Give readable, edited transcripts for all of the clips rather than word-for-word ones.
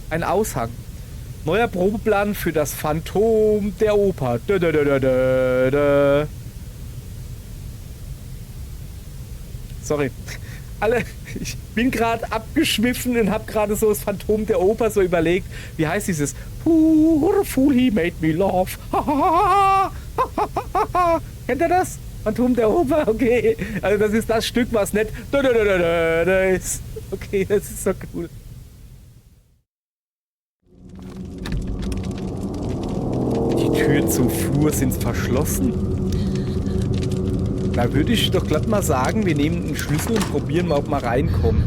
Ein Aushang. Neuer Probeplan für das Phantom der Oper. Dö, dö, dö, dö, dö, dö. Sorry. Ich bin gerade abgeschwiffen und habe gerade so das Phantom der Oper so überlegt. Wie heißt dieses? Poor fool, he made me laugh. Kennt ihr das? Phantom der Oper? Okay. Also das ist das Stück, was nicht ist. Okay, das ist so cool. Die Türen zum Flur sind verschlossen. Da würde ich doch glatt mal sagen, wir nehmen einen Schlüssel und probieren mal, ob wir reinkommen.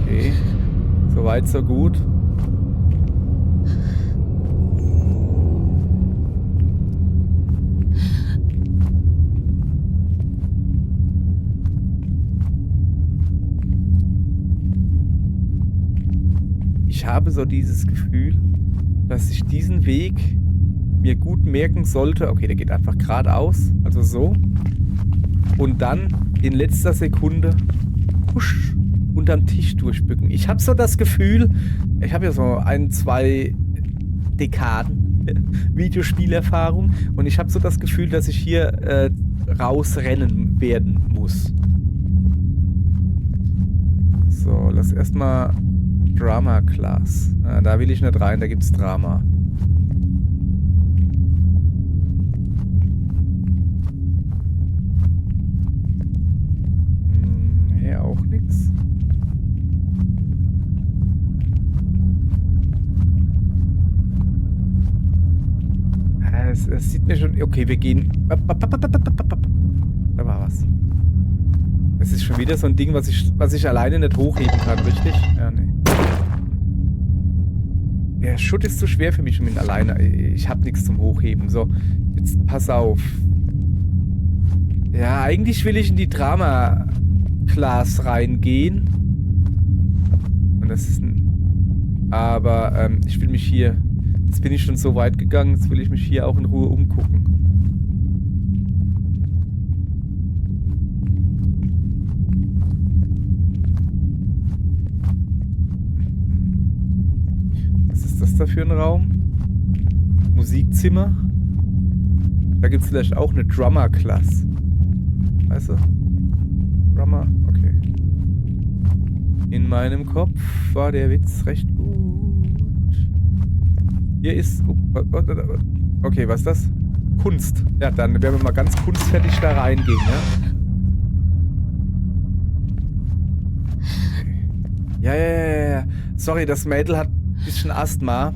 Okay. Okay. Soweit, so gut. Ich habe so dieses Gefühl, dass ich diesen Weg mir gut merken sollte. Okay, der geht einfach geradeaus, also so. Und dann in letzter Sekunde husch, unterm Tisch durchbücken. Ich habe so das Gefühl, ich habe ja so 1-2 Dekaden Videospielerfahrung und ich habe so das Gefühl, dass ich hier rausrennen werden muss. So, lass erstmal Drama Class. Da will ich nicht rein, da gibt's Drama. Hier auch nichts. Es sieht mir schon... Okay, wir gehen... Da war was. Das ist schon wieder so ein Ding, was ich alleine nicht hochheben kann, richtig? Ja, nee. Der Schutt ist zu schwer für mich mit alleine. Ich habe nichts zum Hochheben. So, jetzt pass auf. Ja, eigentlich will ich in die Drama-Class reingehen. Und das ist ein... Aber ich will mich hier... Jetzt bin ich schon so weit gegangen, jetzt will ich mich hier auch in Ruhe umgucken. Was ist das da für ein Raum? Musikzimmer? Da gibt es vielleicht auch eine Drummer-Class. Weißt du? Drummer, okay. In meinem Kopf war der Witz recht gut. Hier ist... Okay, was ist das? Kunst. Ja, dann werden wir mal ganz kunstfertig da reingehen, ja? Ja. Sorry, das Mädel hat ein bisschen Asthma.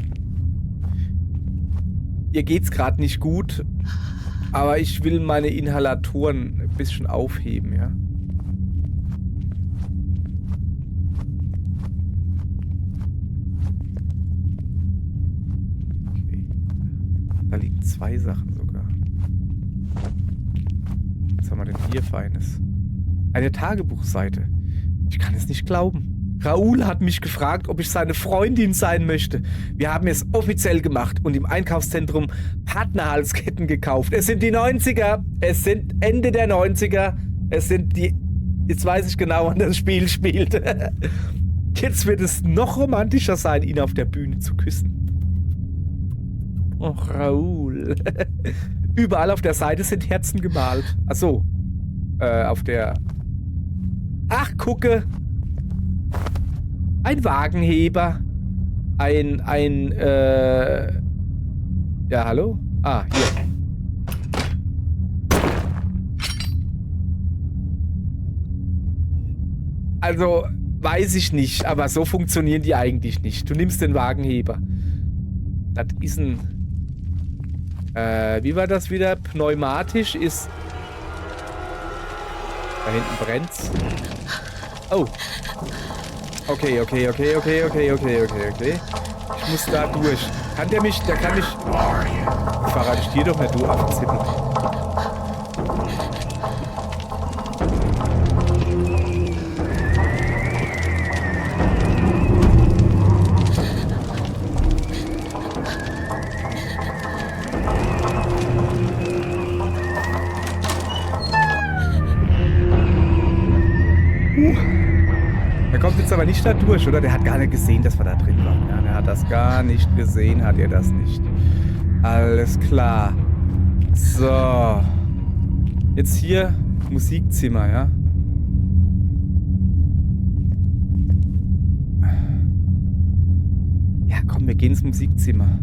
Ihr geht's gerade nicht gut. Aber ich will meine Inhalatoren ein bisschen aufheben, ja? Da liegen 2 Sachen sogar. Was haben wir denn hier Feines? Eine Tagebuchseite. Ich kann es nicht glauben. Raoul hat mich gefragt, ob ich seine Freundin sein möchte. Wir haben es offiziell gemacht und im Einkaufszentrum Partnerhalsketten gekauft. Es sind die 90er. Es sind Ende der 90er. Es sind die... Jetzt weiß ich genau, wann das Spiel spielt. Jetzt wird es noch romantischer sein, ihn auf der Bühne zu küssen. Och, Raoul. Überall auf der Seite sind Herzen gemalt. Ach so. Auf der... Ach, gucke. Ein Wagenheber. Ja, hallo? Ah, hier. Also, weiß ich nicht, aber so funktionieren die eigentlich nicht. Du nimmst den Wagenheber. Das ist ein... wie war das wieder? Pneumatisch ist... Da hinten brennt's. Oh. Okay. Ich muss da durch. Kann der mich... Der kann mich... Verrate ich dir doch nicht, du Affenzippel. Da kommt jetzt aber nicht da durch, oder? Der hat gar nicht gesehen, dass wir da drin waren. Ja, der hat das gar nicht gesehen, hat er das nicht. Alles klar. So. Jetzt hier Musikzimmer, ja? Ja, komm, wir gehen ins Musikzimmer.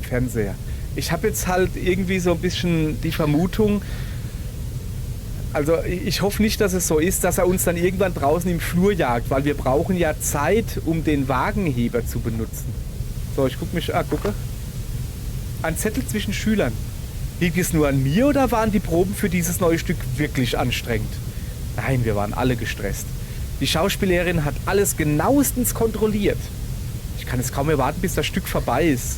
Fernseher. Ich habe jetzt halt irgendwie so ein bisschen die Vermutung, also ich hoffe nicht, dass es so ist, dass er uns dann irgendwann draußen im Flur jagt, weil wir brauchen ja Zeit, um den Wagenheber zu benutzen. So, ich gucke. Ein Zettel zwischen Schülern. Liegt es nur an mir oder waren die Proben für dieses neue Stück wirklich anstrengend? Nein, wir waren alle gestresst. Die Schauspielerin hat alles genauestens kontrolliert. Ich kann es kaum erwarten, bis das Stück vorbei ist.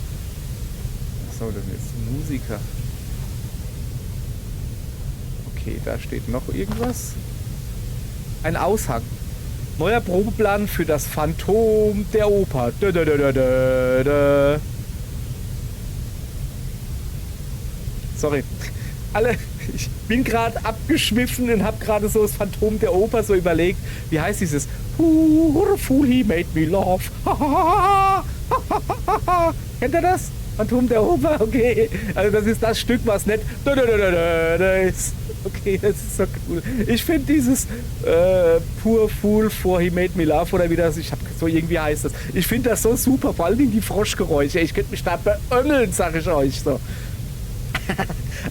Achso, das ist ein Musiker. Okay, da steht noch irgendwas. Ein Aushang. Neuer Probeplan für das Phantom der Oper. Sorry. Ich bin gerade abgeschwiffen und habe gerade so das Phantom der Oper so überlegt. Wie heißt dieses? Fool, he made me laugh. Kennt ihr das? Phantom der Oper? Okay. Also das ist das Stück, was nicht ist. Okay, das ist so cool. Ich finde dieses Poor Fool for he made me laugh oder wie das, so irgendwie heißt das. Ich finde das so super, vor allem die Froschgeräusche. Ich könnte mich da beömmeln, sag ich euch so.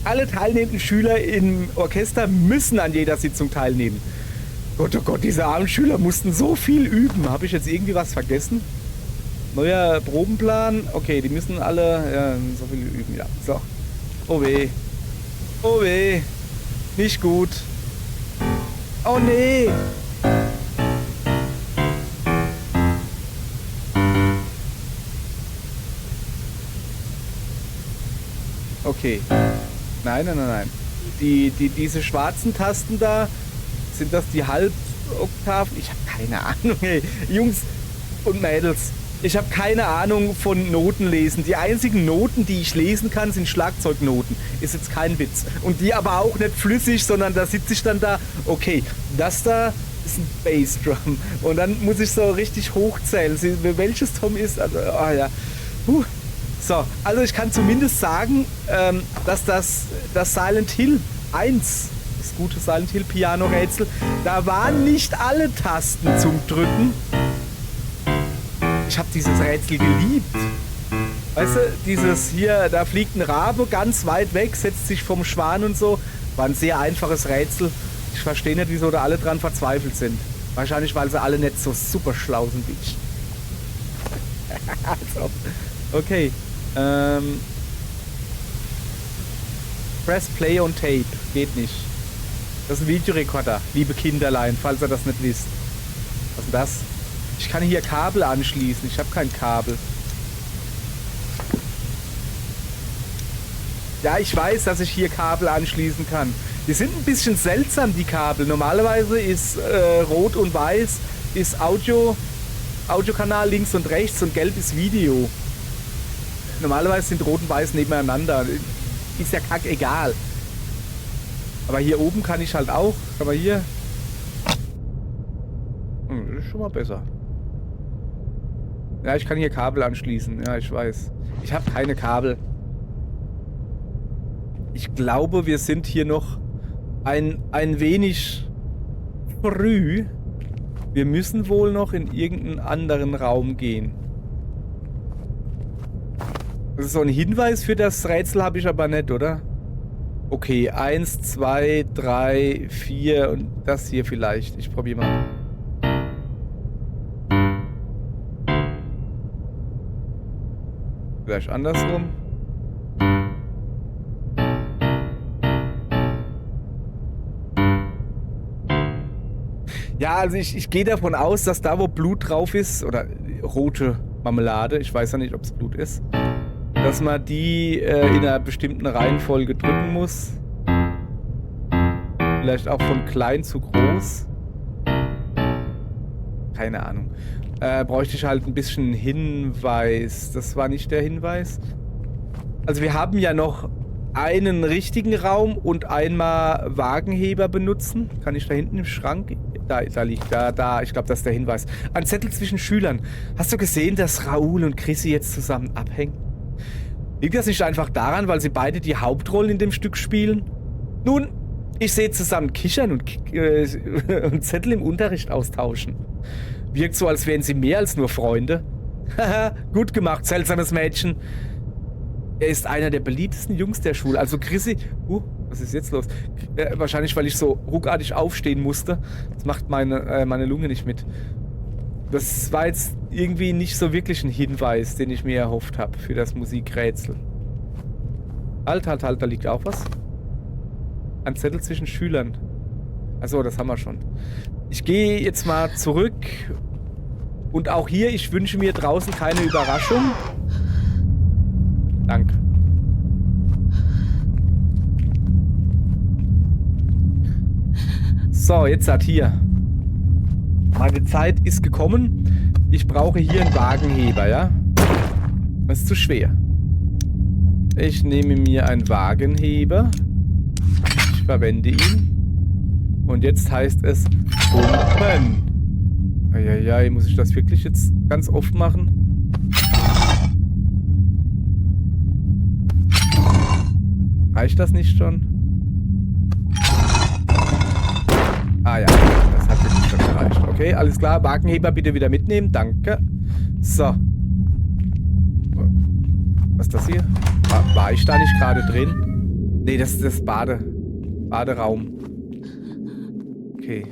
Alle teilnehmenden Schüler im Orchester müssen an jeder Sitzung teilnehmen. Gott, oh Gott, diese armen Schüler mussten so viel üben. Habe ich jetzt irgendwie was vergessen? Neuer Probenplan. Okay, die müssen alle so viel üben. Ja, so. Oh weh. Oh weh. Nicht gut. Oh nee. Okay. Nein. Diese schwarzen Tasten da, sind das die Halboktaven? Ich habe keine Ahnung, ey. Jungs und Mädels, ich habe keine Ahnung von Notenlesen. Die einzigen Noten, die ich lesen kann, sind Schlagzeugnoten. Ist jetzt kein Witz. Und die aber auch nicht flüssig, sondern da sitze ich dann da, okay, das da ist ein Bassdrum. Und dann muss ich so richtig hochzählen. Welches Tom ist, also, ja. So, also ich kann zumindest sagen, dass das Silent Hill 1, das gute Silent Hill Piano-Rätsel, da waren nicht alle Tasten zum Drücken. Ich habe dieses Rätsel geliebt. Weißt du, dieses hier, da fliegt ein Rabe ganz weit weg, setzt sich vom Schwan und so. War ein sehr einfaches Rätsel. Ich verstehe nicht, wieso da alle dran verzweifelt sind. Wahrscheinlich, weil sie alle nicht so super schlau sind wie ich. Also, okay. Press Play on Tape. Geht nicht. Das ist ein Videorekorder, liebe Kinderlein, falls ihr das nicht wisst. Was ist denn das? Ich kann hier Kabel anschließen. Ich habe kein Kabel. Ja, ich weiß, dass ich hier Kabel anschließen kann. Die sind ein bisschen seltsam, die Kabel. Normalerweise ist rot und weiß ist Audiokanal links und rechts und gelb ist Video. Normalerweise sind rot und weiß nebeneinander. Ist ja kackegal. Aber hier oben kann ich halt auch. Aber hier... Das ist schon mal besser. Ja, ich kann hier Kabel anschließen. Ja, ich weiß. Ich habe keine Kabel. Ich glaube, wir sind hier noch ein wenig früh. Wir müssen wohl noch in irgendeinen anderen Raum gehen. Also so ein Hinweis für das Rätsel habe ich aber nicht, oder? Okay, 1, 2, 3, 4 und das hier vielleicht. Ich probiere mal. Vielleicht andersrum. Ja, also ich gehe davon aus, dass da, wo Blut drauf ist, oder rote Marmelade, ich weiß ja nicht, ob es Blut ist, dass man die in einer bestimmten Reihenfolge drücken muss. Vielleicht auch von klein zu groß. Keine Ahnung. Bräuchte ich halt ein bisschen Hinweis. Das war nicht der Hinweis. Also wir haben ja noch einen richtigen Raum und einmal Wagenheber benutzen. Kann ich da hinten im Schrank? Da liegt, da. Ich glaube, das ist der Hinweis. Ein Zettel zwischen Schülern. Hast du gesehen, dass Raoul und Chrissy jetzt zusammen abhängen? Liegt das nicht einfach daran, weil sie beide die Hauptrollen in dem Stück spielen? Nun, ich sehe zusammen kichern und Zettel im Unterricht austauschen. Wirkt so, als wären sie mehr als nur Freunde. Haha, gut gemacht, seltsames Mädchen. Er ist einer der beliebtesten Jungs der Schule. Also Chrissy... was ist jetzt los? Wahrscheinlich, weil ich so ruckartig aufstehen musste. Das macht meine Lunge nicht mit. Das war jetzt irgendwie nicht so wirklich ein Hinweis, den ich mir erhofft habe für das Musikrätsel. Halt, da liegt auch was. Ein Zettel zwischen Schülern. Achso, das haben wir schon. Ich gehe jetzt mal zurück. Und auch hier, ich wünsche mir draußen keine Überraschung. Danke. So, jetzt hat hier. Meine Zeit ist gekommen. Ich brauche hier einen Wagenheber, ja? Das ist zu schwer. Ich nehme mir einen Wagenheber. Ich verwende ihn. Und jetzt heißt es pumpen. Eieiei, muss ich das wirklich jetzt ganz oft machen? Reicht das nicht schon? Ah ja, das hat wirklich schon gereicht. Okay, alles klar. Wagenheber bitte wieder mitnehmen. Danke. So. Was ist das hier? War ich da nicht gerade drin? Nee, das ist das Baderaum. Okay.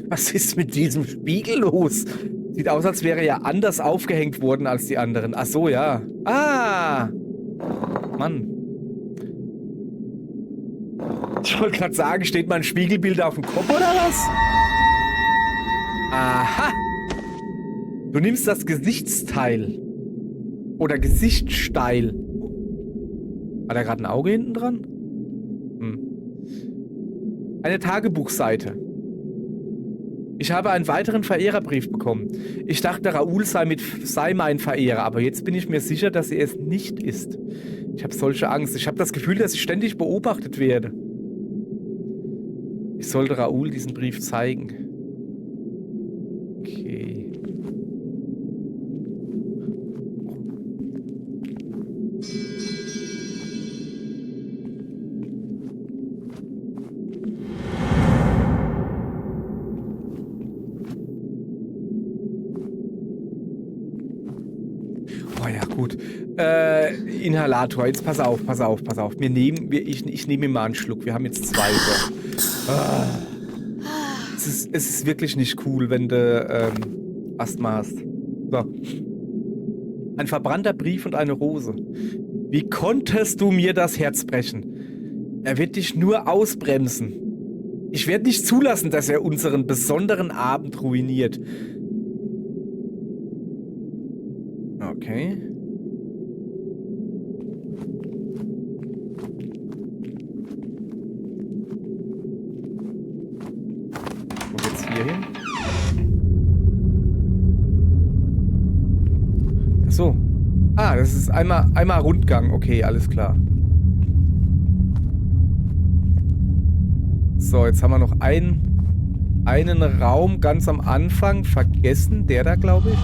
Was ist mit diesem Spiegel los? Sieht aus, als wäre er anders aufgehängt worden als die anderen. Ach so, ja. Ah! Mann. Ich wollte gerade sagen, steht mein Spiegelbild auf dem Kopf oder was? Aha! Du nimmst das Gesichtsteil. Oder Gesichtssteil. Hat er gerade ein Auge hinten dran? Eine Tagebuchseite. Ich habe einen weiteren Verehrerbrief bekommen. Ich dachte, Raoul sei mein Verehrer, aber jetzt bin ich mir sicher, dass er es nicht ist. Ich habe solche Angst. Ich habe das Gefühl, dass ich ständig beobachtet werde. Ich sollte Raoul diesen Brief zeigen. Okay. Oh ja, gut. Inhalator. Jetzt pass auf. Ich nehme mir mal einen Schluck. Wir haben jetzt 2 Uhr. Es ist wirklich nicht cool, wenn du Asthma hast. So. Ein verbrannter Brief und eine Rose. Wie konntest du mir das Herz brechen? Er wird dich nur ausbremsen. Ich werde nicht zulassen, dass er unseren besonderen Abend ruiniert. Okay. Wo geht's hier hin? Ach so. Ah, das ist einmal Rundgang. Okay, alles klar. So, jetzt haben wir noch einen Raum ganz am Anfang vergessen. Der da, glaube ich.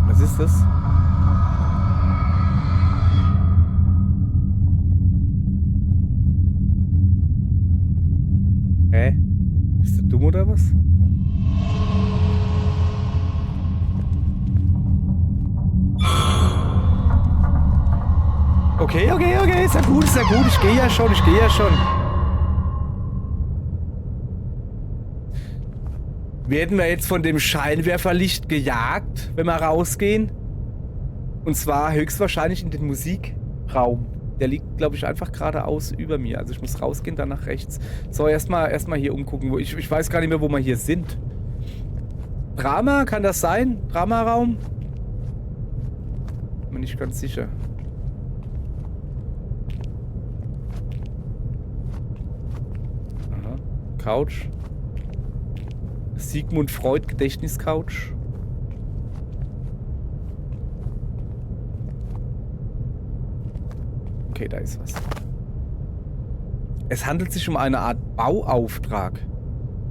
Was ist das? Hä? Bist du dumm oder was? Okay, ist ja gut. Ich gehe ja schon. Werden wir jetzt von dem Scheinwerferlicht gejagt, wenn wir rausgehen? Und zwar höchstwahrscheinlich in den Musikraum. Der liegt, glaube ich, einfach geradeaus über mir. Also ich muss rausgehen, dann nach rechts. So, erstmal hier umgucken. Ich weiß gar nicht mehr, wo wir hier sind. Drama, kann das sein? Dramaraum? Bin nicht ganz sicher. Aha. Couch. Sigmund Freud Gedächtniscouch. Okay, da ist was. Es handelt sich um eine Art Bauauftrag.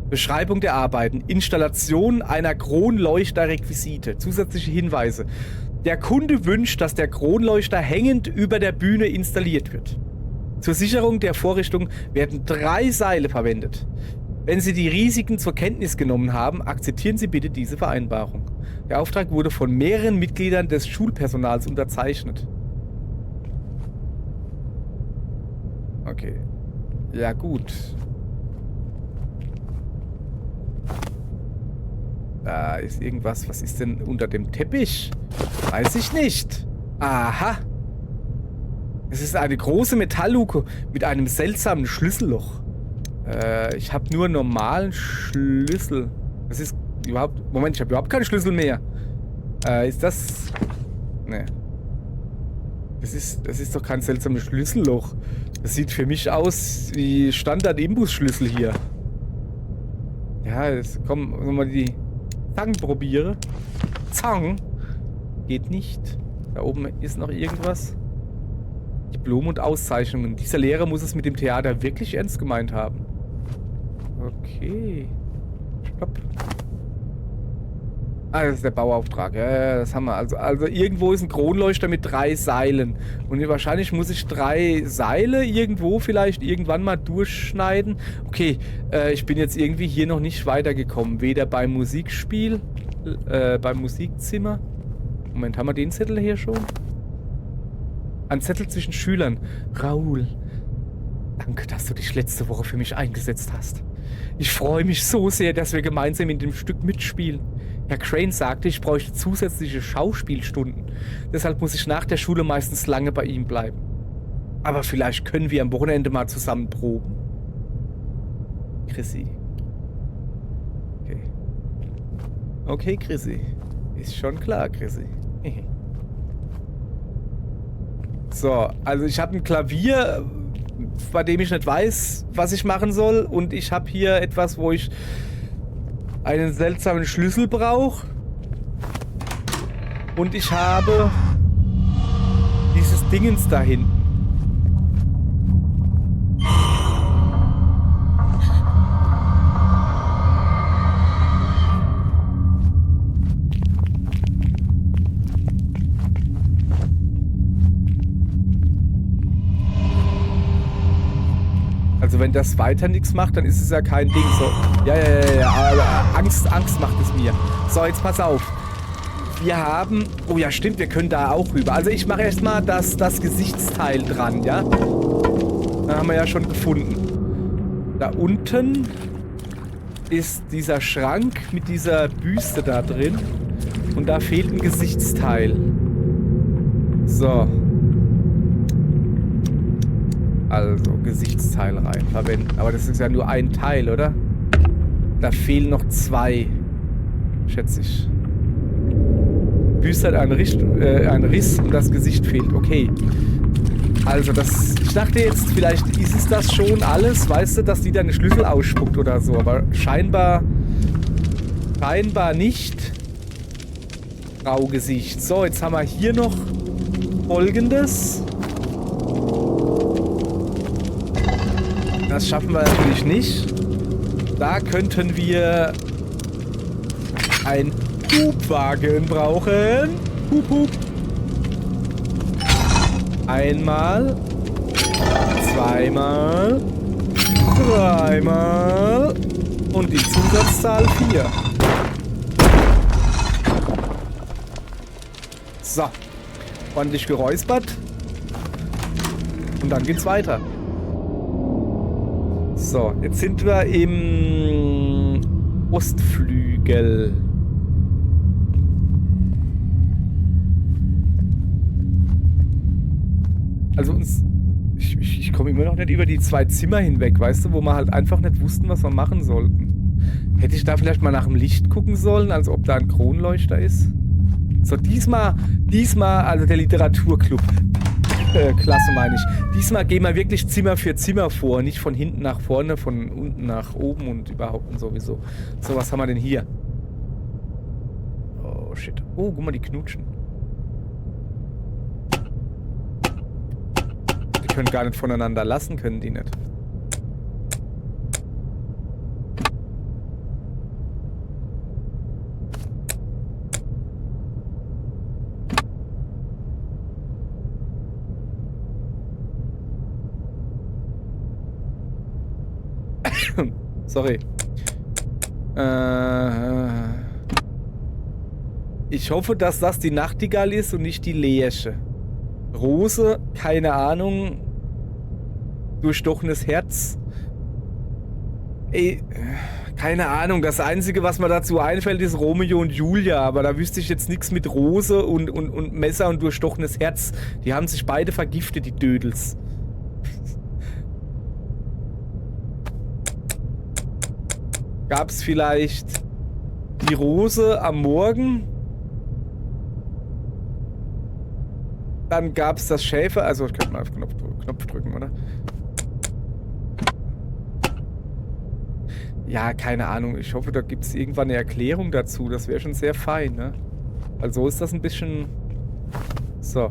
Beschreibung der Arbeiten. Installation einer Kronleuchterrequisite. Zusätzliche Hinweise. Der Kunde wünscht, dass der Kronleuchter hängend über der Bühne installiert wird. Zur Sicherung der Vorrichtung werden 3 Seile verwendet. Wenn Sie die Risiken zur Kenntnis genommen haben, akzeptieren Sie bitte diese Vereinbarung. Der Auftrag wurde von mehreren Mitgliedern des Schulpersonals unterzeichnet. Okay. Ja, gut. Da ist irgendwas. Was ist denn unter dem Teppich? Weiß ich nicht. Aha. Es ist eine große Metallluke mit einem seltsamen Schlüsselloch. Ich habe nur einen normalen Schlüssel. Das ist überhaupt... Moment, ich habe überhaupt keinen Schlüssel mehr. Ist das... Ne. Das ist doch kein seltsames Schlüsselloch. Das sieht für mich aus wie Standard-Imbus-Schlüssel hier. Ja, jetzt komm, wenn man die Zangen probiere. Zang. Geht nicht. Da oben ist noch irgendwas. Diplom und Auszeichnungen. Dieser Lehrer muss es mit dem Theater wirklich ernst gemeint haben. Okay. Stopp. Ah, das ist der Bauauftrag. Ja, das haben wir. Also irgendwo ist ein Kronleuchter mit 3 Seilen. Und wahrscheinlich muss ich 3 Seile irgendwo vielleicht irgendwann mal durchschneiden. Okay, ich bin jetzt irgendwie hier noch nicht weitergekommen. Weder beim Musikspiel, beim Musikzimmer. Moment, haben wir den Zettel hier schon? Ein Zettel zwischen Schülern. Raoul, danke, dass du dich letzte Woche für mich eingesetzt hast. Ich freue mich so sehr, dass wir gemeinsam in dem Stück mitspielen. Herr Crane sagte, ich bräuchte zusätzliche Schauspielstunden. Deshalb muss ich nach der Schule meistens lange bei ihm bleiben. Aber vielleicht können wir am Wochenende mal zusammen proben. Chrissy. Okay. Okay, Chrissy. Ist schon klar, Chrissy. So, also ich habe ein Klavier, bei dem ich nicht weiß, was ich machen soll. Und ich habe hier etwas, wo ich einen seltsamen Schlüssel brauche. Und ich habe dieses Dingens da hinten. Also wenn das weiter nichts macht, dann ist es ja kein Ding. So, ja. Angst macht es mir. So, jetzt pass auf. Wir haben... Oh ja, stimmt, wir können da auch rüber. Also ich mache erstmal das Gesichtsteil dran, ja? Da haben wir ja schon gefunden. Da unten ist dieser Schrank mit dieser Büste da drin. Und da fehlt ein Gesichtsteil. So. Also, Gesichtsteil rein verwenden. Aber das ist ja nur ein Teil, oder? Da fehlen noch 2. Schätze ich. Büste hat einen Riss und das Gesicht fehlt. Okay. Also, ich dachte jetzt, vielleicht ist es das schon alles, weißt du, dass die da eine Schlüssel ausspuckt oder so. Aber scheinbar nicht. Graugesicht. So, jetzt haben wir hier noch Folgendes. Das schaffen wir natürlich nicht. Da könnten wir einen Hubwagen brauchen. Hup, hup. Einmal. Zweimal. Dreimal. Und die Zusatzzahl 4. So. Ordentlich geräuspert. Und dann geht's weiter. So, jetzt sind wir im Ostflügel. Also ich komme immer noch nicht über die 2 Zimmer hinweg, weißt du, wo wir halt einfach nicht wussten, was wir machen sollten. Hätte ich da vielleicht mal nach dem Licht gucken sollen, also ob da ein Kronleuchter ist? So, diesmal, also der Literaturclub. Klasse meine ich. Diesmal gehen wir wirklich Zimmer für Zimmer vor, nicht von hinten nach vorne, von unten nach oben und überhaupt und sowieso. So, was haben wir denn hier? Oh, shit. Oh, guck mal, die knutschen. Die können gar nicht voneinander lassen, können die nicht. Sorry. Ich hoffe, dass das die Nachtigall ist und nicht die Lerche. Rose, keine Ahnung. Durchstochenes Herz. Ey, keine Ahnung. Das Einzige, was mir dazu einfällt, ist Romeo und Julia. Aber da wüsste ich jetzt nichts mit Rose und Messer und durchstochenes Herz. Die haben sich beide vergiftet, die Dödels. Gab es vielleicht die Rose am Morgen? Dann gab es das Schäfer. Also ich könnte mal auf Knopf drücken, oder? Ja, keine Ahnung. Ich hoffe, da gibt es irgendwann eine Erklärung dazu. Das wäre schon sehr fein, ne? Also ist das ein bisschen... So.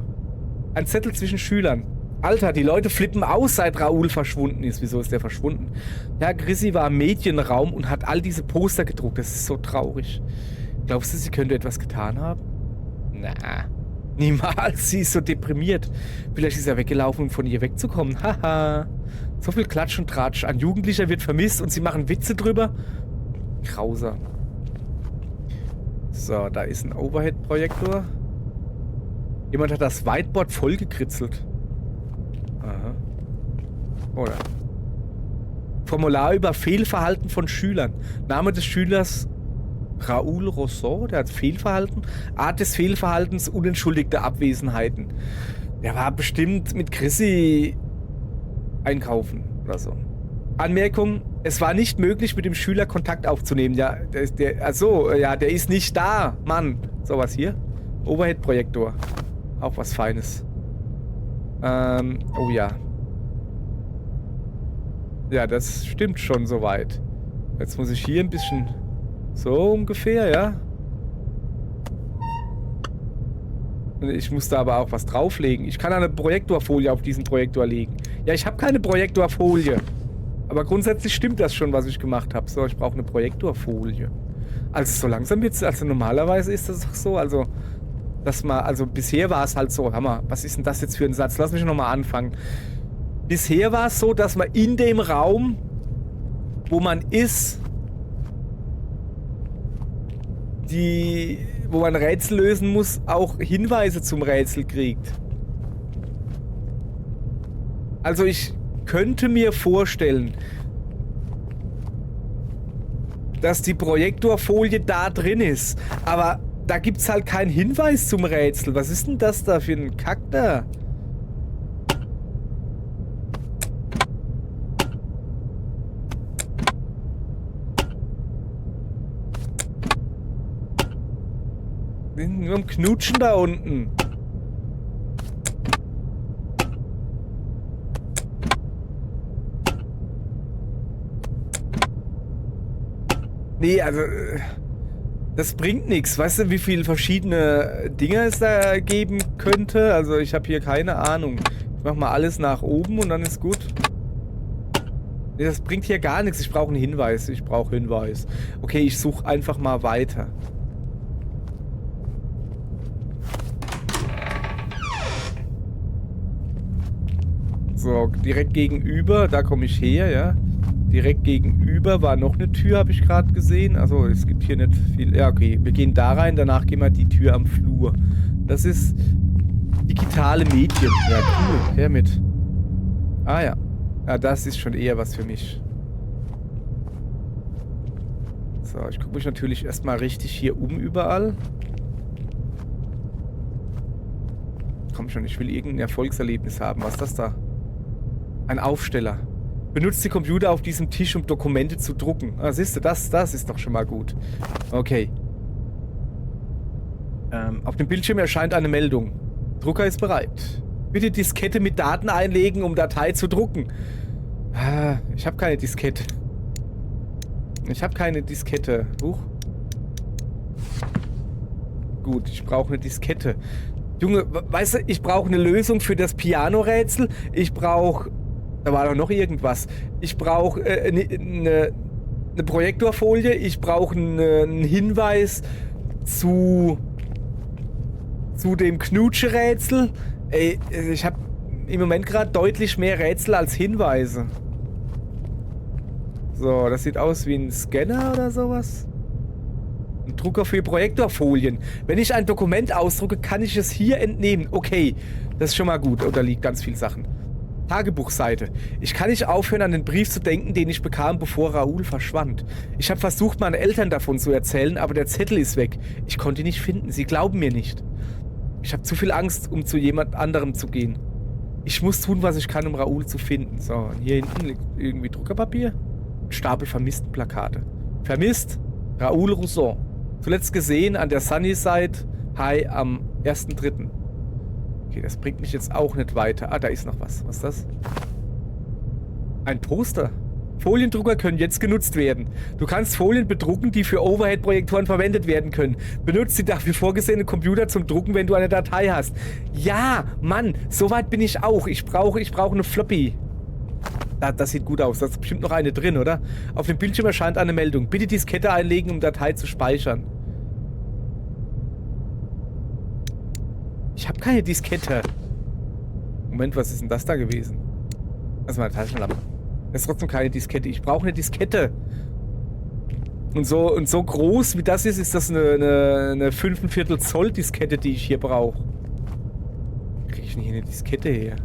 Ein Zettel zwischen Schülern. Alter, die Leute flippen aus, seit Raoul verschwunden ist. Wieso ist der verschwunden? Ja, Chrissy war im Medienraum und hat all diese Poster gedruckt. Das ist so traurig. Glaubst du, sie könnte etwas getan haben? Na, niemals. Sie ist so deprimiert. Vielleicht ist er weggelaufen, um von ihr wegzukommen. Haha. So viel Klatsch und Tratsch. Ein Jugendlicher wird vermisst und sie machen Witze drüber. Grausam. So, da ist ein Overhead-Projektor. Jemand hat das Whiteboard vollgekritzelt. Aha. Oder? Formular über Fehlverhalten von Schülern. Name des Schülers Raoul Rousseau, der hat Fehlverhalten. Art des Fehlverhaltens, unentschuldigte Abwesenheiten. Der war bestimmt mit Chrissy einkaufen oder so. Anmerkung, es war nicht möglich, mit dem Schüler Kontakt aufzunehmen. Ja, der ist nicht da, Mann. So, was hier? Overhead-Projektor. Auch was Feines. Oh ja. Ja, das stimmt schon soweit. Jetzt muss ich hier ein bisschen... So ungefähr, ja. Ich muss da aber auch was drauflegen. Ich kann eine Projektorfolie auf diesen Projektor legen. Ja, ich habe keine Projektorfolie. Aber grundsätzlich stimmt das schon, was ich gemacht habe. So, ich brauche eine Projektorfolie. Also so langsam wird's... Also normalerweise ist das doch so, also... Also bisher war es halt so, Hammer, was ist denn das jetzt für ein Satz? Lass mich nochmal anfangen. Bisher war es so, dass man in dem Raum, wo man ist, wo man Rätsel lösen muss, auch Hinweise zum Rätsel kriegt. Also ich könnte mir vorstellen, dass die Projektorfolie da drin ist, aber da gibt's halt keinen Hinweis zum Rätsel. Was ist denn das da für ein Kack da? Nur am Knutschen da unten. Nee, also... Das bringt nichts. Weißt du, wie viele verschiedene Dinge es da geben könnte? Also ich habe hier keine Ahnung. Ich mach mal alles nach oben und dann ist gut. Nee, das bringt hier gar nichts. Ich brauche einen Hinweis. Ich brauche Hinweis. Okay, ich suche einfach mal weiter. So, direkt gegenüber, da komme ich her, ja. Direkt gegenüber war noch eine Tür, habe ich gerade gesehen. Also es gibt hier nicht viel. Ja, okay. Wir gehen da rein, danach gehen wir die Tür am Flur. Das ist digitale Medien. Ja, cool. Her mit. Ah ja. Ja, das ist schon eher was für mich. So, ich gucke mich natürlich erstmal richtig hier um überall. Komm schon, ich will irgendein Erfolgserlebnis haben. Was ist das da? Ein Aufsteller. Benutzt die Computer auf diesem Tisch, um Dokumente zu drucken. Ah, siehst du, das ist doch schon mal gut. Okay. Auf dem Bildschirm erscheint eine Meldung. Drucker ist bereit. Bitte Diskette mit Daten einlegen, um Datei zu drucken. Ah, ich habe keine Diskette. Ich habe keine Diskette. Huch. Gut, ich brauche eine Diskette. Junge, weißt du, ich brauche eine Lösung für das Piano-Rätsel. Ich brauche... Da war doch noch irgendwas. Ich brauche eine Projektorfolie. Ich brauche einen Hinweis zu dem Knutsche-Rätsel. Ey, ich habe im Moment gerade deutlich mehr Rätsel als Hinweise. So, das sieht aus wie ein Scanner oder sowas. Ein Drucker für Projektorfolien. Wenn ich ein Dokument ausdrucke, kann ich es hier entnehmen. Okay, das ist schon mal gut. Oh, da liegt ganz viel Sachen. Tagebuchseite. Ich kann nicht aufhören, an den Brief zu denken, den ich bekam, bevor Raoul verschwand. Ich habe versucht, meinen Eltern davon zu erzählen, aber der Zettel ist weg. Ich konnte ihn nicht finden. Sie glauben mir nicht. Ich habe zu viel Angst, um zu jemand anderem zu gehen. Ich muss tun, was ich kann, um Raoul zu finden. So, hier hinten liegt irgendwie Druckerpapier. Ein Stapel vermissten Plakate. Vermisst Raoul Rousseau. Zuletzt gesehen an der Sunnyside High am 1.3. Okay, das bringt mich jetzt auch nicht weiter. Ah, da ist noch was. Was ist das? Ein Poster. Foliendrucker können jetzt genutzt werden. Du kannst Folien bedrucken, die für Overhead-Projektoren verwendet werden können. Benutzt die dafür vorgesehenen Computer zum Drucken, wenn du eine Datei hast. Ja, Mann, soweit bin ich auch. Ich brauche eine Floppy. Das sieht gut aus. Da ist bestimmt noch eine drin, oder? Auf dem Bildschirm erscheint eine Meldung. Bitte Diskette einlegen, um Datei zu speichern. Ich habe keine Diskette. Moment, was ist denn das da gewesen? Das ist meine Taschenlampe. Das ist trotzdem keine Diskette. Ich brauche eine Diskette. Und so groß wie das ist das eine 5,25 Zoll Diskette, die ich hier brauche. Wie kriege ich denn hier eine Diskette her?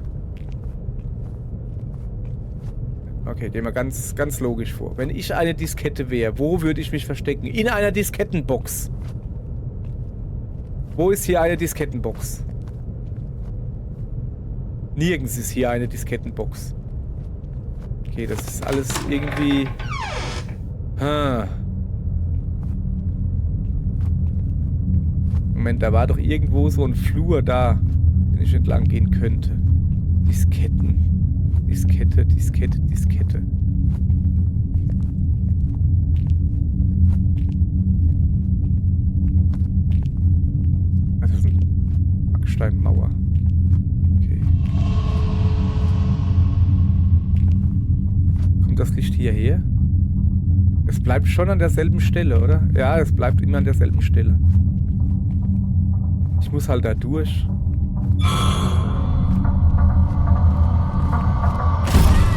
Okay, gehen wir ganz logisch vor. Wenn ich eine Diskette wäre, wo würde ich mich verstecken? In einer Diskettenbox. Wo ist hier eine Diskettenbox? Nirgends ist hier eine Diskettenbox. Okay, das ist alles irgendwie... Moment, da war doch irgendwo so ein Flur da, den ich entlang gehen könnte. Disketten. Diskette, Diskette, Diskette. Das ist eine Backsteinmauer. Okay. Kommt das Licht hierher? Es bleibt schon an derselben Stelle, oder? Ja, es bleibt immer an derselben Stelle. Ich muss halt da durch.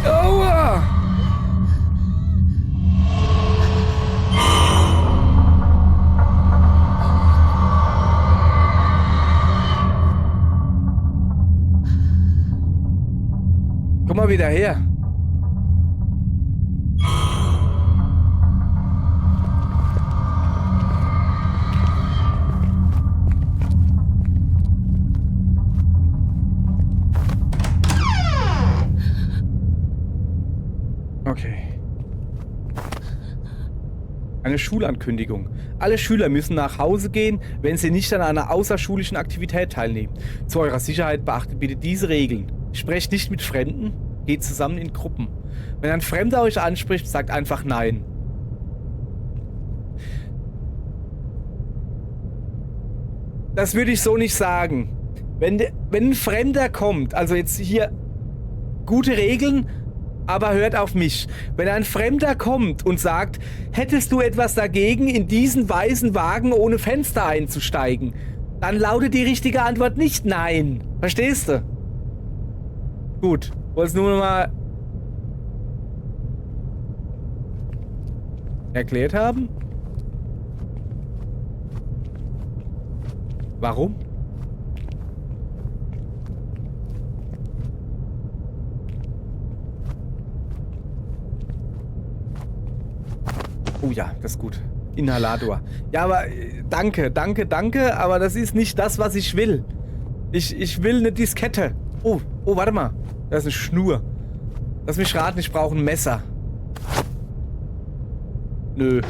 Aua! Komm mal wieder her. Okay. Eine Schulankündigung. Alle Schüler müssen nach Hause gehen, wenn sie nicht an einer außerschulischen Aktivität teilnehmen. Zu eurer Sicherheit beachtet bitte diese Regeln. Sprecht nicht mit Fremden, geht zusammen in Gruppen. Wenn ein Fremder euch anspricht, sagt einfach Nein. Das würde ich so nicht sagen. Wenn ein Fremder kommt, also jetzt hier gute Regeln, aber hört auf mich. Wenn ein Fremder kommt und sagt, hättest du etwas dagegen, in diesen weißen Wagen ohne Fenster einzusteigen, dann lautet die richtige Antwort nicht Nein. Verstehst du? Gut. Wollt's nur noch mal erklärt haben? Warum? Oh ja, das ist gut. Inhalator. Ja, aber danke, aber das ist nicht das, was ich will. Ich will eine Diskette. Oh, warte mal. Da ist eine Schnur. Lass mich raten, ich brauche ein Messer. Nö.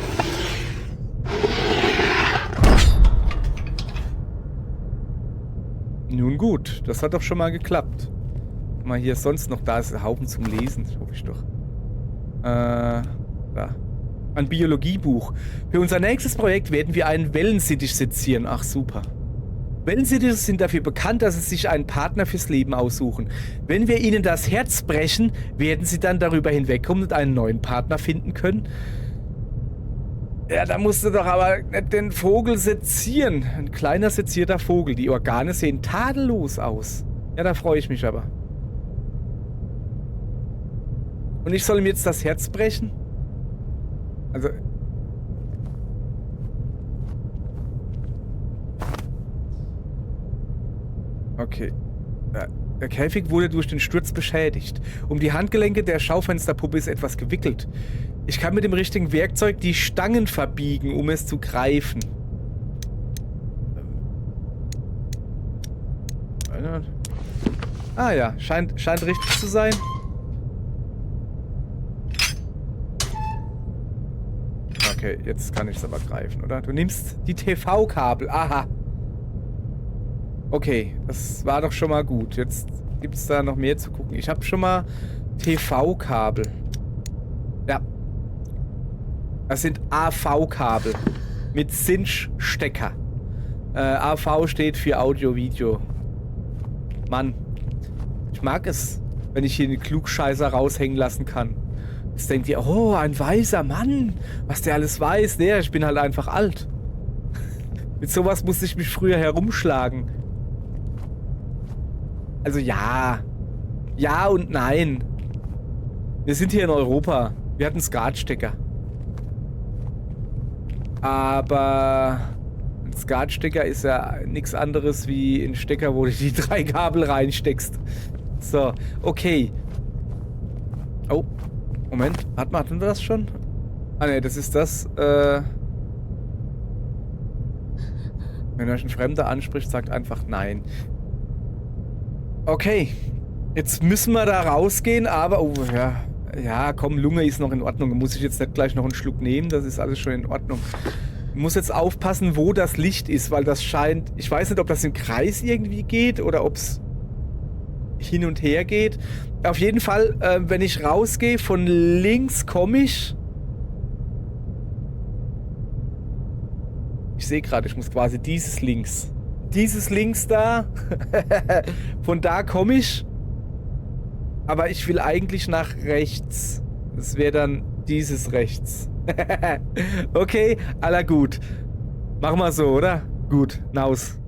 Nun gut, das hat doch schon mal geklappt. Mal hier sonst noch, da ist ein Haufen zum Lesen, hoffe ich doch. Da. Ein Biologiebuch. Für unser nächstes Projekt werden wir einen Wellensittich sezieren. Ach, super. Wellensittiche sind dafür bekannt, dass sie sich einen Partner fürs Leben aussuchen. Wenn wir ihnen das Herz brechen, werden sie dann darüber hinwegkommen und einen neuen Partner finden können. Ja, da musst du doch aber nicht den Vogel sezieren. Ein kleiner sezierter Vogel. Die Organe sehen tadellos aus. Ja, da freue ich mich aber. Und ich soll ihm jetzt das Herz brechen? Also... Okay. Der Käfig wurde durch den Sturz beschädigt. Um die Handgelenke der Schaufensterpuppe ist etwas gewickelt. Ich kann mit dem richtigen Werkzeug die Stangen verbiegen, um es zu greifen. Ah ja, scheint richtig zu sein. Okay, jetzt kann ich es aber greifen, oder? Du nimmst die TV-Kabel. Aha. Okay, das war doch schon mal gut. Jetzt gibt es da noch mehr zu gucken. Ich habe schon mal TV-Kabel. Ja. Das sind AV-Kabel. Mit Cinch-Stecker. AV steht für Audio-Video. Mann. Ich mag es, wenn ich hier den Klugscheißer raushängen lassen kann. Jetzt denkt ihr, oh, ein weiser Mann. Was der alles weiß. Nee, ich bin halt einfach alt. Mit sowas musste ich mich früher herumschlagen. Also ja. Ja und nein. Wir sind hier in Europa. Wir hatten Skatstecker. Aber ein Skatstecker ist ja nichts anderes wie ein Stecker, wo du die 3 Kabel reinsteckst. So, okay. Oh, Moment. Hatten wir das schon? Ah ne, das ist das. Wenn euch ein Fremder anspricht, sagt einfach nein. Okay, jetzt müssen wir da rausgehen, aber, oh ja, ja, komm, Lunge ist noch in Ordnung. Muss ich jetzt nicht gleich noch einen Schluck nehmen, das ist alles schon in Ordnung. Ich muss jetzt aufpassen, wo das Licht ist, weil das scheint, ich weiß nicht, ob das im Kreis irgendwie geht oder ob es hin und her geht. Auf jeden Fall, wenn ich rausgehe, von links komme ich. Ich sehe gerade, ich muss quasi dieses links da, von da komme ich, aber ich will eigentlich nach rechts. Das wäre dann dieses rechts. Okay, aller gut. Machen wir so, oder? Gut, naus.